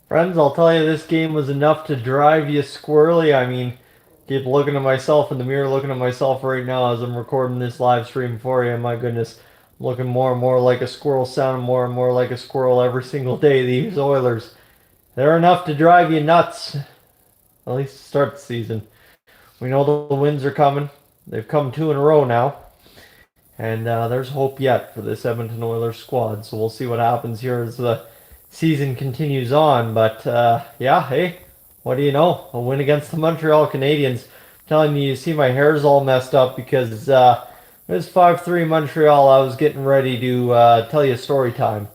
Friends, I'll tell you, this game was enough to drive you squirrely. I mean, keep looking at myself in the mirror, looking at myself right now as I'm recording this live stream for you. My goodness, I'm looking more and more like a squirrel, sounding more and more like a squirrel every single day. These Oilers, they're enough to drive you nuts, at least to start the season. We know the wins are coming. They've come two in a row now. And there's hope yet for this Edmonton Oilers squad. So we'll see what happens here as the season continues on. But yeah, hey, what do you know? A win against the Montreal Canadiens. I'm telling you, you see my hair's all messed up because it was 5-3 Montreal. I was getting ready to tell you a story time.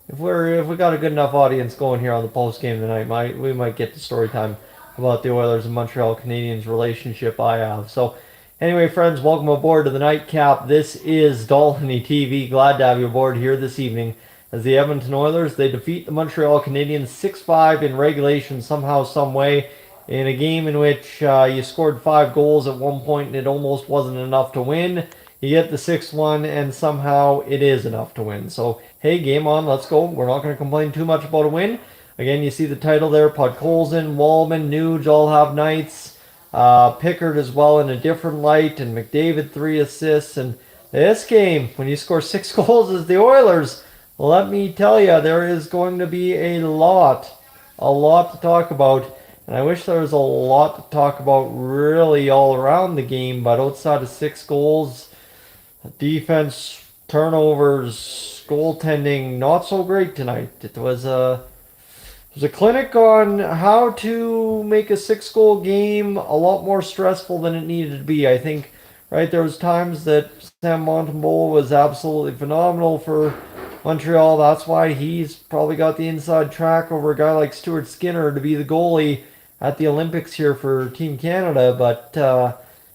If we got a good enough audience going here on the post game tonight, we might get to story time about the Oilers and Montreal Canadiens relationship I have. So anyway, friends, welcome aboard to the nightcap. This is Dolynny TV. Glad to have you aboard here this evening as the Edmonton Oilers, they defeat the Montreal Canadiens 6-5 in regulation somehow, some way, in a game in which you scored 5 goals at one point and it almost wasn't enough to win. You get the 6-1 and somehow it is enough to win. So, hey, game on, let's go. We're not going to complain too much about a win. Again, you see the title there, Podkolzin, Walman, Nuge all have nights. Pickard as well in a different light, and McDavid 3 assists. And this game, when you score 6 goals as the Oilers, let me tell you, there is going to be a lot to talk about. And I wish there was a lot to talk about really all around the game, but outside of 6 goals, defense, turnovers, goaltending, not so great tonight. It was a clinic on how to make a 6 goal game a lot more stressful than it needed to be. I think, right, there was times that Sam Montembeau was absolutely phenomenal for Montreal. That's why he's probably got the inside track over a guy like Stuart Skinner to be the goalie at the Olympics here for Team Canada. But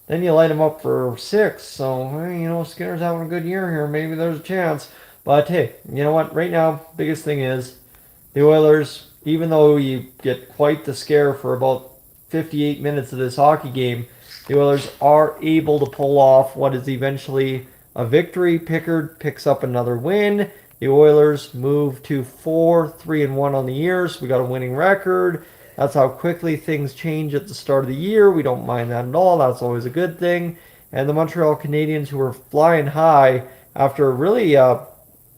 then you light him up for 6. So, Skinner's having a good year here. Maybe there's a chance. But hey, you know what? Right now, biggest thing is the Oilers, even though you get quite the scare for about 58 minutes of this hockey game, the Oilers are able to pull off what is eventually a victory. Pickard picks up another win. The Oilers move to 4-3-1 on the year, so we got a winning record. That's how quickly things change at the start of the year. We don't mind that at all. That's always a good thing. And the Montreal Canadiens, who were flying high after a really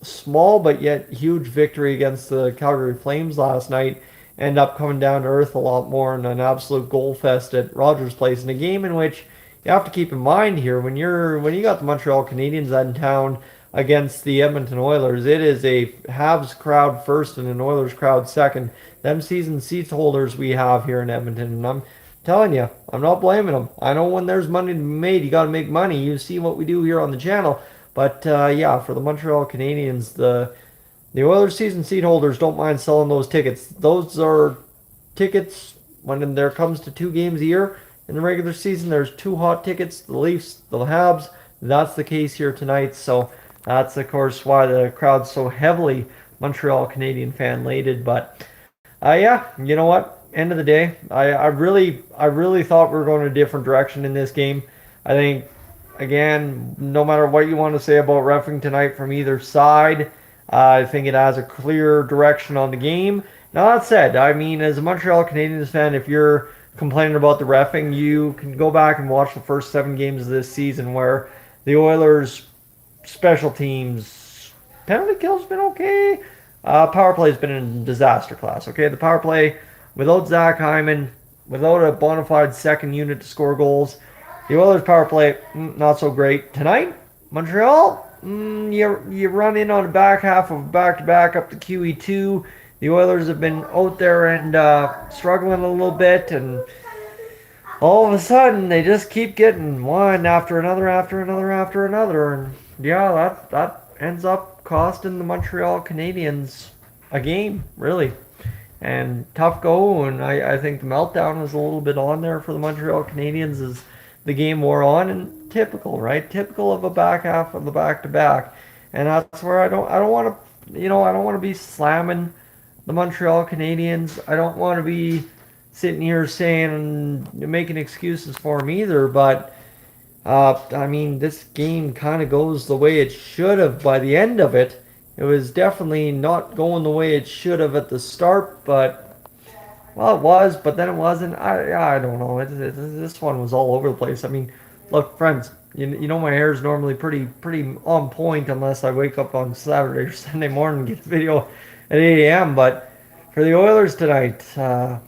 small but yet huge victory against the Calgary Flames last night, end up coming down to earth a lot more in an absolute goal fest at Rogers Place in a game in which you have to keep in mind here when you got the Montreal Canadiens in town against the Edmonton Oilers, it is a Habs crowd first and an Oilers crowd second. Them season seat holders we have here in Edmonton, and I'm telling you, I'm not blaming them. I know when there's money to be made, you got to make money. You see what we do here on the channel. But yeah, for the Montreal Canadiens, the Oilers season seat holders don't mind selling those tickets. Those are tickets when there comes to 2 games a year. In the regular season, there's 2 hot tickets, the Leafs, the Habs. That's the case here tonight. So that's, of course, why the crowd's so heavily Montreal Canadian fan laden. But yeah, you know what? End of the day, I really thought we were going a different direction in this game. I think, again, no matter what you want to say about refing tonight from either side, I think it has a clear direction on the game. Now that said, I mean, as a Montreal Canadiens fan, if you're complaining about the refing, you can go back and watch the first 7 games of this season where the Oilers special teams penalty kill's been okay. Power play's been in disaster class. Okay, the power play without Zach Hyman, without a bona fide second unit to score goals, the Oilers power play not so great tonight. Montreal, you run in on the back half of back to back up to QE2. The Oilers have been out there and struggling a little bit, and all of a sudden they just keep getting one after another, after another, after another, and yeah, that ends up costing the Montreal Canadiens a game, really. And tough go, and I think the meltdown was a little bit on there for the Montreal Canadiens as the game wore on, and typical, right? Typical of a back half of the back to back, and that's where I don't want to, I don't want to be slamming the Montreal Canadiens. I don't want to be sitting here saying making excuses for them either, but I mean, this game kind of goes the way it should have by the end of it. It was definitely not going the way it should have at the start, but Well, it was, but then it wasn't. I don't know. This one was all over the place. I mean, look, friends, you know my hair is normally pretty on point unless I wake up on Saturday or Sunday morning and get a video at 8 a.m. But for the Oilers tonight, it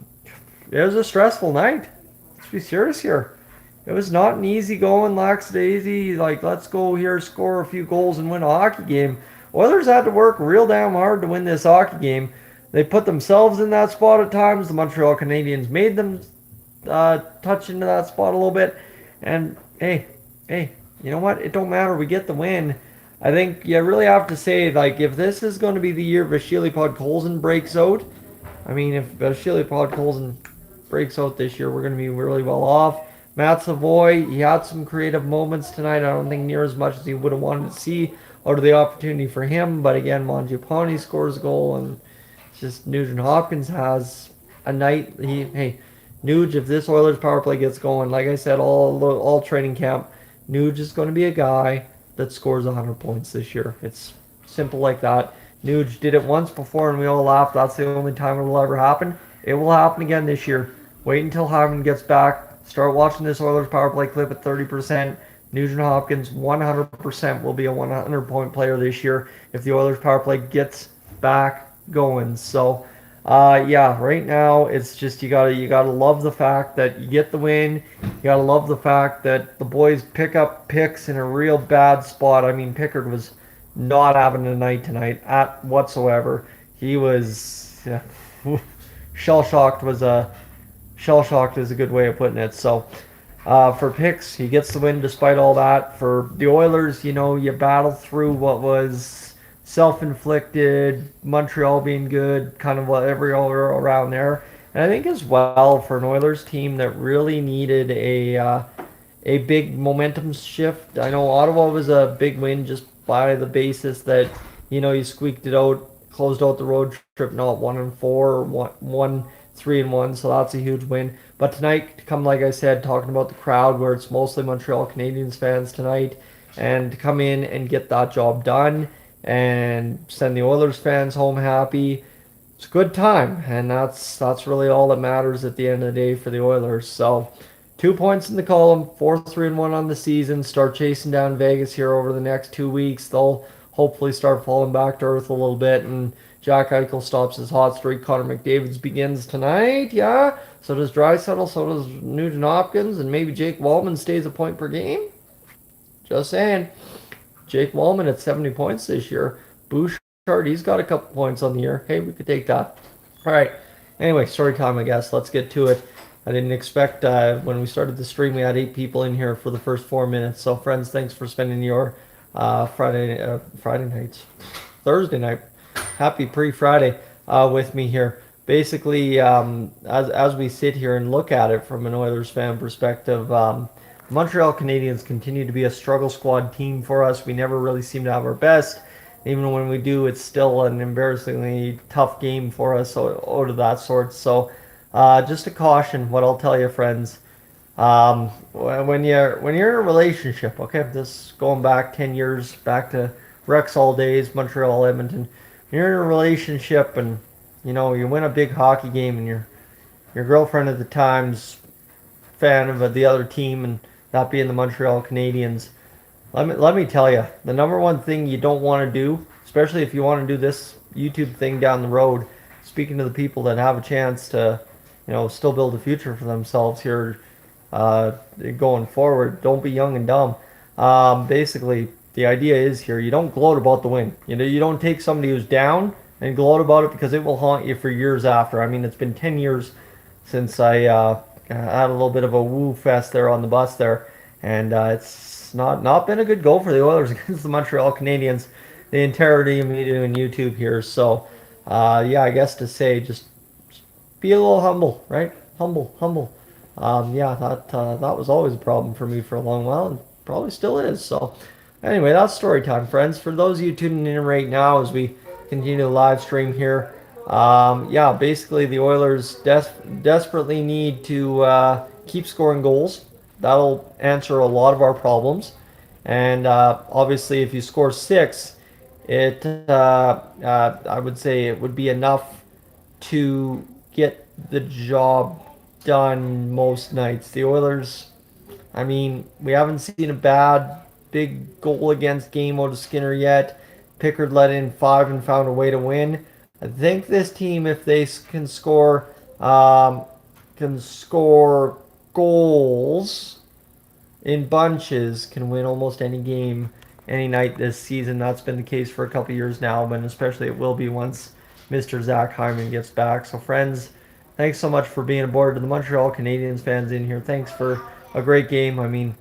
was a stressful night. Let's be serious here. It was not an easy going, lackadaisy, like let's go here, score a few goals and win a hockey game. Oilers had to work real damn hard to win this hockey game. They put themselves in that spot at times. The Montreal Canadiens made them touch into that spot a little bit. And hey, you know what? It don't matter. We get the win. I think you really have to say, like, if this is going to be the year Vasily Podkolzin breaks out, I mean, if Vasily Podkolzin breaks out this year, we're going to be really well off. Matt Savoy, he had some creative moments tonight. I don't think near as much as he would have wanted to see out of the opportunity for him. But again, Mangiapane scores a goal, and it's just Nugent Hopkins has a night. Hey, Nuge, if this Oilers power play gets going, like I said, all training camp, Nuge is going to be a guy that scores 100 points this year. It's simple like that. Nuge did it once before and we all laughed. That's the only time it will ever happen. It will happen again this year. Wait until Hyman gets back. Start watching this Oilers power play clip at 30%. Nugent Hopkins 100% will be a 100-point player this year if the Oilers power play gets back going. So, yeah, right now it's just you gotta love the fact that you get the win. You gotta love the fact that the boys pick up picks in a real bad spot. I mean, Pickard was not having a night tonight at whatsoever. He was shell shocked. Was a shell shocked is a good way of putting it. So for picks, he gets the win despite all that. For the Oilers, you battle through what was self-inflicted, Montreal being good, kind of every over around there. And I think as well for an Oilers team that really needed a big momentum shift. I know Ottawa was a big win just by the basis that you squeaked it out, closed out the road trip, not 1-4 or 1-3-1, so that's a huge win. But tonight, to come like I said, talking about the crowd where it's mostly Montreal Canadiens fans tonight, and to come in and get that job done and send the Oilers fans home happy. It's a good time, and that's really all that matters at the end of the day for the Oilers. So 2 points in the column, 4-3-1 on the season. Start chasing down Vegas here over the next 2 weeks. They'll hopefully start falling back to earth a little bit, and Jack Eichel stops his hot streak. Connor McDavid's begins tonight, yeah. So does Draisaitl, so does Nugent Hopkins, and maybe Jake Walman stays a point per game. Just saying. Jake Walman at 70 points this year. Bouchard, he's got a couple points on the year. Hey, we could take that. All right. Anyway, story time, I guess. Let's get to it. I didn't expect when we started the stream we had 8 people in here for the first 4 minutes. So friends, thanks for spending your Friday nights, Thursday night, happy pre-Friday with me here. Basically, as we sit here and look at it from an Oilers fan perspective, Montreal Canadiens continue to be a struggle squad team for us. We never really seem to have our best. Even when we do, it's still an embarrassingly tough game for us out of that sort. So just a caution, what I'll tell you, friends. When you're in a relationship, okay, this going back 10 years, back to Rexall days, Montreal, Edmonton. You're in a relationship, and you win a big hockey game, and your girlfriend at the time's fan of the other team, and that being the Montreal Canadiens. Let me tell you, the number one thing you don't want to do, especially if you want to do this YouTube thing down the road, speaking to the people that have a chance to, still build a future for themselves here, going forward. Don't be young and dumb. Basically, the idea is here, you don't gloat about the win. You don't take somebody who's down and gloat about it, because it will haunt you for years after. I mean, it's been 10 years since I had a little bit of a woo fest there on the bus there, and it's not been a good go for the Oilers against the Montreal Canadiens the entirety of me doing YouTube here. So yeah, I guess to say, just be a little humble, right? Humble. Yeah, that was always a problem for me for a long while, and probably still is. So anyway, that's story time, friends. For those of you tuning in right now as we continue to live stream here, yeah, basically the Oilers desperately need to keep scoring goals. That'll answer a lot of our problems. And obviously, if you score 6, I would say it would be enough to get the job done most nights. The Oilers, I mean, we haven't seen a bad big goal against game out of Skinner yet. Pickard let in 5 and found a way to win. I think this team, if they um, can score goals in bunches, can win almost any game, any night this season. That's been the case for a couple years now, but especially it will be once Mr. Zach Hyman gets back. So, friends, thanks so much for being aboard. To the Montreal Canadiens fans in here, thanks for a great game. I mean,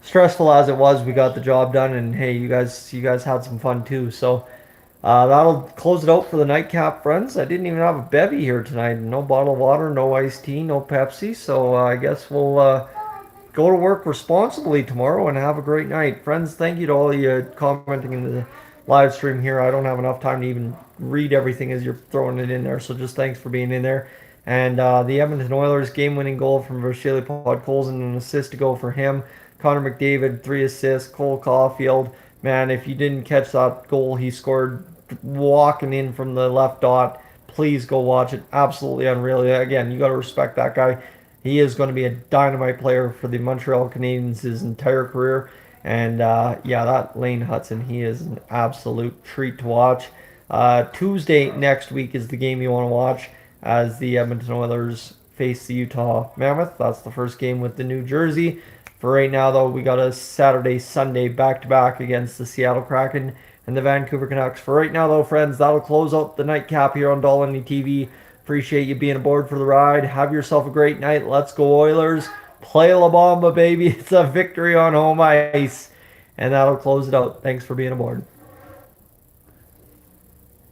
stressful as it was, we got the job done, and hey, you guys had some fun too. So that'll close it out for the nightcap, friends. I didn't even have a bevy here tonight. No bottled water, no iced tea, no Pepsi. So I guess we'll go to work responsibly tomorrow and have a great night. Friends, thank you to all of you commenting in the live stream here. I don't have enough time to even read everything as you're throwing it in there, so just thanks for being in there. And the Edmonton Oilers game-winning goal from Vasily Podkolzin, an assist to go for him. Connor McDavid, 3 assists. Cole Caulfield, man, if you didn't catch that goal he scored walking in from the left dot, please go watch it. Absolutely unreal. Again, you got to respect that guy. He is going to be a dynamite player for the Montreal Canadiens his entire career. And yeah, that Lane Hudson, he is an absolute treat to watch. Tuesday next week is the game you want to watch as the Edmonton Oilers face the Utah Mammoth. That's the first game with the new jersey. For right now, though, we got a Saturday, Sunday back-to-back against the Seattle Kraken and the Vancouver Canucks. For right now, though, friends, that'll close out the nightcap here on Dolynny TV. Appreciate you being aboard for the ride. Have yourself a great night. Let's go Oilers. Play La Bamba, baby. It's a victory on home ice. And that'll close it out. Thanks for being aboard.